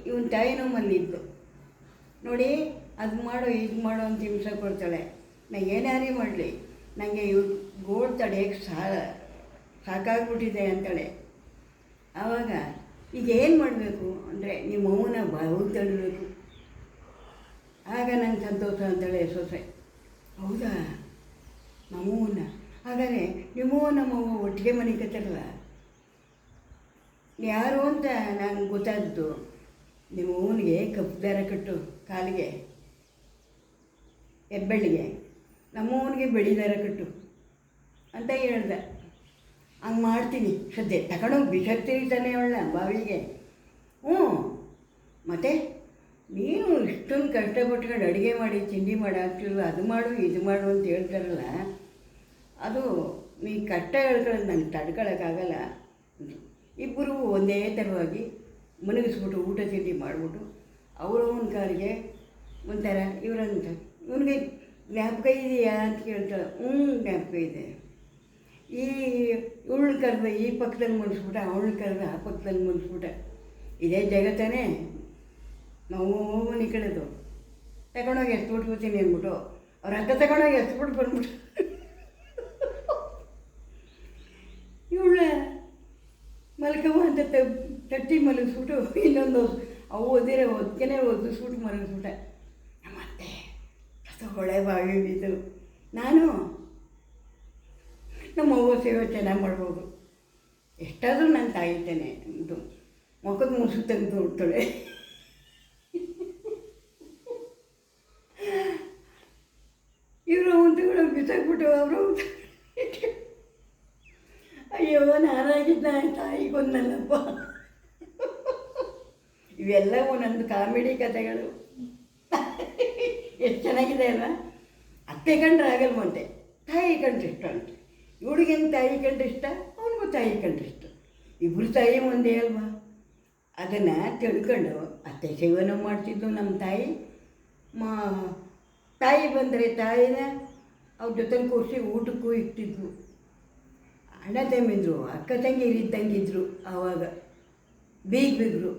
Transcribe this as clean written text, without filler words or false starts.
ಇವನ ತಾಯಿನೂ ಮಲ್ಲಿದ್ಲು ನೋಡಿ, ಅದು ಮಾಡು ಇದು ಮಾಡು ಅಂತ ಹಿಂಸೆ ಕೊಡ್ತಾಳೆ. ನಾ ಏನಾರೇ ಮಾಡಲಿ ನನಗೆ ಇವ್ ಗೋಳು ತಡೆಯೋಕ್ಕೆ ಸಾಕಾಗ್ಬಿಟ್ಟಿದೆ ಅಂತಾಳೆ. ಆವಾಗ ಈಗ ಏನು ಮಾಡಬೇಕು ಅಂದರೆ ನಿಮ್ಮ ಅವ್ವನ ಬಾವು ತಡಬೇಕು, ಆಗ ನಂಗೆ ಸಂತೋಷ ಅಂತಾಳೆ ಸೊಸೆ. ಹೌದಾ, ನಮ್ಮವ್ವನ ಹಾಗಾದರೆ ನಿಮ್ಮವ್ವ ನಮ್ಮವ್ವ ಒಟ್ಟಿಗೆ ಮನೆ ಕತ್ತಾರಲ್ಲ, ಯಾರು ಅಂತ ನಂಗೆ ಗೊತ್ತಾದ್ದು. ನಿಮ್ಮ ಅವ್ವನಿಗೆ ಕಪ್ಪು ದಾರ ಕಟ್ಟು ಕಾಲಿಗೆ, ಹೆಬ್ಬೆಳ್ಳಿಗೆ, ನಮ್ಮವ್ವನಿಗೆ ಬಿಳಿ ದಾರ ಕಟ್ಟು ಅಂತ ಹೇಳ್ದೆ. ಹಂಗೆ ಮಾಡ್ತೀನಿ ಸದ್ಯ, ತಗೊಂಡೋಗಿ ಬಿಸಾಕ್ತೀನಿ ತಾನೇ ಅವಳ ಬಾವಿಗೆ. ಮತ್ತು ನೀನು ಇಷ್ಟೊಂದು ಕಷ್ಟಪಟ್ಕೊಂಡು ಅಡುಗೆ ಮಾಡಿ ತಿಂಡಿ ಮಾಡಿ ಹಾಕ್ತಿಲ್ವ, ಅದು ಮಾಡು ಇದು ಮಾಡು ಅಂತ ಹೇಳ್ತಾರಲ್ಲ, ಅದು ನೀ ಕಷ್ಟ ಹೇಳ್ಕೊಳ್ಳೋದು ನಂಗೆ ತಡ್ಕೊಳಕ್ಕಾಗಲ್ಲ. ಇಬ್ಬರು ಒಂದೇ ಥರವಾಗಿ ಮನಗಿಸ್ಬಿಟ್ಟು ಊಟ ತಿಂಡಿ ಮಾಡಿಬಿಟ್ಟು ಅವರವನ ಕಾರಿಗೆ ಒಂಥರ ಇವರಂತ ಇವನಿಗೆ ಜ್ಞಾಪಕ ಇದೆಯಾ ಅಂತ ಕೇಳ್ತಾಳೆ. ಜ್ಞಾಪಕ ಇದೆ. ಇವಳು ಕರೆದ ಈ ಪಕ್ಕದಲ್ಲಿ ಮುನ್ಸ್ಬಿಟ್ಟ, ಅವಳು ಕರೆದ ಆ ಪಕ್ಕದಲ್ಲಿ ಮುನ್ಸ್ಬಿಟ್ಟ. ಇದೇ ಜಗತ್ತಾನೆ. ನಾವು ಮನೆ ಕಳೆದು ತಗೊಂಡೋಗಿ ಎತ್ಬಿಟ್ಕೋತೀನಿ ಅಂದ್ಬಿಟ್ಟು ಅವ್ರ ಅಕ್ಕ ತಗೊಂಡೋಗಿ ಎತ್ಬಿಟ್ಟು ಬಂದ್ಬಿಟ್ಟು ಇವಳ ಮಲ್ಕವ್ವ ಅಂತ ತಟ್ಟಿ ಮಲಗಿಸ್ಬಿಟ್ಟು ಇನ್ನೊಂದು ಅವು ಓದಿರೋ ಒದ್ಕೆನೆ ಓದಿಸ್ಬಿಟ್ಟು ಮಲಗಿಸ್ಬಿಟ್ಟ. ಮತ್ತೆ ಹೊಳೆ ಬಾವಿ ಬಿದ್ದು ನಾನು ನಮ್ಮ ಅವ್ವ ಸೇವೆ ಚೆನ್ನಾಗಿ ಮಾಡ್ಬೋದು, ಎಷ್ಟಾದರೂ ನಾನು ತಾಯಿದ್ದೇನೆ ಅಂತು ಮುಖದ ಮುಸು ತೆಗೆದು ಬಿಡ್ತಾಳೆ. ಇವರು ಅಂತಗಳು ಬಿಸಾಕ್ಬಿಟ್ಟು ಅವರು ಅಯ್ಯೋ ನಾನಾಗಿದ್ದ ತಾಯಿಗೊಂದಲ್ಲಪ್ಪ. ಇವೆಲ್ಲ ಒಂದೊಂದು ಕಾಮಿಡಿ ಕಥೆಗಳು. ಎಷ್ಟು ಚೆನ್ನಾಗಿದೆ ಅಲ್ವಾ? ಅತ್ತೆ ಕಂಡ್ರೆ ಆಗಲ್ವಂತೆ, ತಾಯಿ ಕಂಡ್ರೆ ಇಷ್ಟ ಅಂತೆ. ಇವಳಿಗೇನು ತಾಯಿ ಕಂಡ್ರೆ ಇಷ್ಟ, ಅವನಿಗೂ ತಾಯಿ ಕಂಡ್ರೆ ಇಷ್ಟ. ಇಬ್ಬರು ತಾಯಿ ಒಂದೇ ಅಲ್ವಾ? ಅದನ್ನು ತಿಳ್ಕೊಂಡು ಅತ್ತೆ ಸೇವನೆ ಮಾಡ್ತಿದ್ದು ನಮ್ಮ ತಾಯಿ. ತಾಯಿ ಬಂದರೆ ತಾಯಿನ ಅವ್ರ ಜೊತೆಲಿ ಕೂರಿಸಿ ಊಟಕ್ಕೂ ಇಟ್ಟಿದ್ವು. ಅಣ್ಣ ತಮ್ಮಿದ್ರು, ಅಕ್ಕ ತಂಗಿರಿದ್ದಂಗಿದ್ರು ಆವಾಗ, ಬೀಗರು.